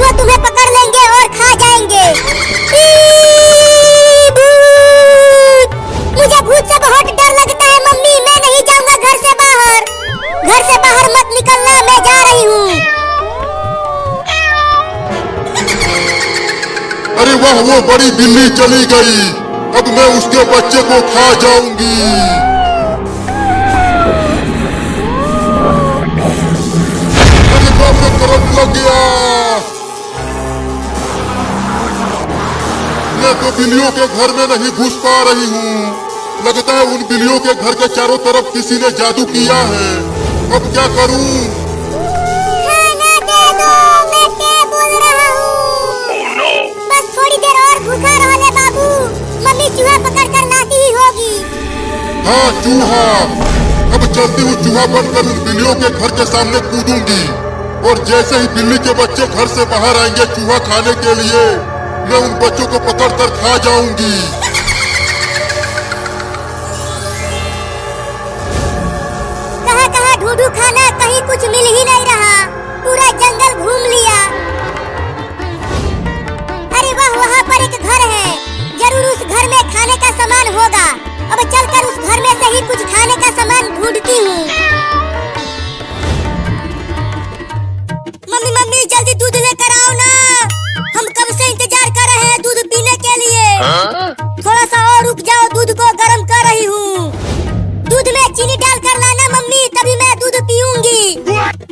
वो तुम्हें पकड़ लेंगे और खा जाएंगे। मुझे भूत से बहुत डर लगता है मम्मी, मैं नहीं जाऊंगा घर से बाहर। घर से बाहर मत निकलना, मैं जा रही हूँ। अरे वाह, वो बड़ी बिल्ली चली गई। अब मैं उसके बच्चे को खा जाऊंगी। अरे बाप रे, करंट लग गया। मैं तो बिल्लियों के घर में नहीं घुस पा रही हूँ। लगता है उन बिल्लियों के घर के चारों तरफ किसी ने जादू किया है। अब क्या करूँ? खाना दे दो, मैं क्या बोल रहा हूँ। बस थोड़ी देर और भूखा रह ले बाबू, मम्मी चूहा पकड़ कर लाती ही होगी। हाँ चूहा, अब चलती हूँ चूहा बनकर उन बिल्लियों के घर के सामने कूदूंगी। और जैसे ही बिल्ली के बच्चे घर से बाहर आएंगे चूहा खाने के लिए, मैं उन बच्चों को पकड़कर खा जाऊंगी। कहाँ ढूंढूं खाना, कहीं कुछ मिल ही नहीं रहा। पूरा जंगल घूम लिया। अरे वाह, वहाँ पर एक घर है, जरूर उस घर में खाने का सामान होगा। अब चलकर उस घर में से ही कुछ खाने का सामान ढूंढती हूँ। मम्मी मम्मी जल्दी दूध लेकर आओ ना, हम कब से इंतजार कर रहे हैं दूध पीने के लिए। थोड़ा सा और रुक जाओ, दूध को गर्म कर रही हूँ। दूध में चीनी डाल कर लाना मम्मी, तभी मैं दूध पीऊंगी।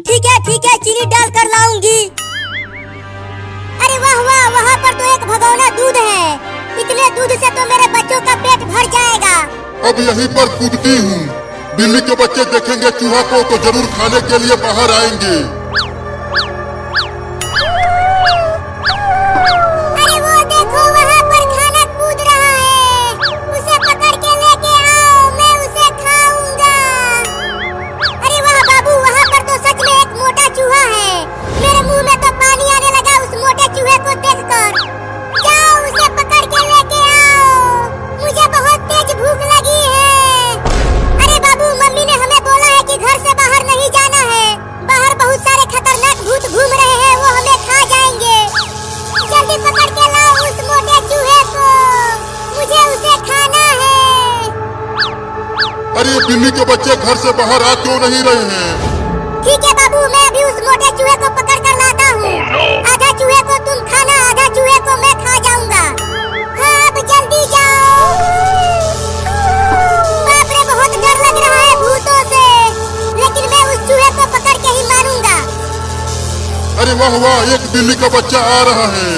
ठीक है, चीनी डाल कर लाऊंगी। अरे वाह वाह, वहाँ पर तो एक भगोना दूध है। इतने दूध से तो मेरे बच्चों का पेट भर जाएगा। अब यहीं पर कूदती हूँ। बिल्ली के बच्चे देखेंगे चूहा को तो जरूर खाने के लिए बाहर आएंगे। अरे वो देखो, वहाँ पर खाना कूद रहा है। उसे पकड़ के लेके आओ, मैं उसे खाऊंगा। अरे वाह बाबू, वहाँ पर तो सच में एक मोटा चूहा है। मेरे मुंह में तो पानी आने लगा उस मोटे चूहे को देखकर। जाओ, उसे पकड़ के लेके आओ, मुझे बहुत तेज भूख लगी है। अरे बाबू, मम्मी ने हमें बोला है कि घर से बाहर नहीं जाना है। बाहर बहुत सारे खतरनाक भूत घूम रहे हैं, वो हमें खा जाएंगे। जल्दी पकड़ के लाओ उस मोटे चूहे को, मुझे उसे खाना है। अरे बिल्ली के बच्चे घर से बाहर आ क्यों नहीं रहे हैं? ठीक है बाबू, मैं अभी उस मोटे चूहे को पकड़ कर लाता हूँ। आधा चूहे को तुम खाना, आधा चूहे को मैं खा जाऊंगा। हाँ, अब जल्दी जाओ। बाप रे, बहुत डर लग रहा है भूतों से, लेकिन मैं उस चूहे को पकड़ के ही मारूंगा। अरे वाह वाह, एक बिल्ली का बच्चा आ रहा है,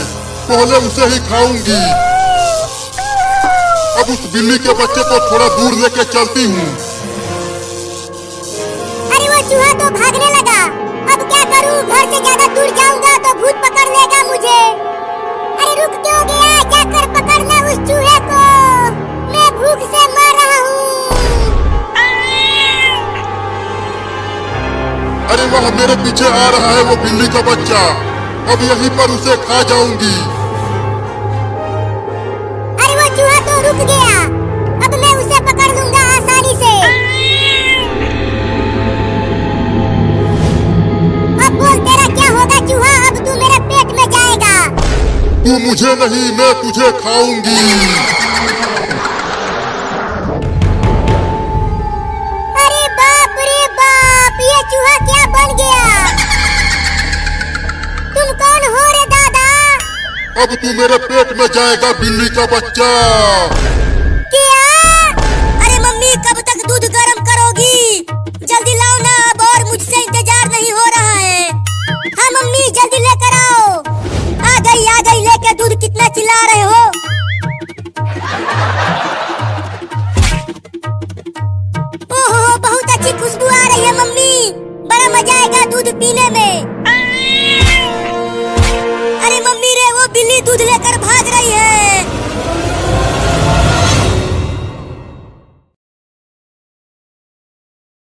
पहले उसे ही खाऊंगी। अब उस बिल्ली के बच्चे को थोड़ा दूर लेके चलती हूँ। अरे वो चूहा तो भागने लगा, अब क्या करूँ? घर से ज्यादा दूर जाऊंगा तो भूत पकड़ लेगा मुझे। अरे रुक क्यों गया? जाकर पकड़ना उस चूहे को, मैं भूख से मर रहा हूँ। अरे वाह, मेरे पीछे आ रहा है वो बिल्ली का बच्चा। अब यहीं पर उसे खा जाऊंगी। अरे वो चूहा तो रुक गया, अब मैं उसे पकड़ लूंगा आसानी से। अब बोल, तेरा क्या होगा चूहा? अब तू मेरे पेट में जाएगा। तू मुझे नहीं, मैं तुझे खाऊंगी। अरे बाप रे बाप, ये चूहा क्या बन गया? तुम कौन हो रे दादा? अब तू मेरे पेट में जाएगा बिल्ली का बच्चा। क्या? अरे मम्मी, कब तक दूध गर्म करोगी? जल्दी लाओ ना, अब और मुझसे इंतजार नहीं हो रहा है। हाँ मम्मी, जल्दी लेकर आओ। आ गई लेके दूध। कितना चिल्ला रहे हो? ओहो, बहुत अच्छी खुशबू आ रही है मम्मी, बड़ा मजा आएगा दूध पीने में। अरे मम्मी रे, वो बिल्ली दूध लेकर भाग रही है।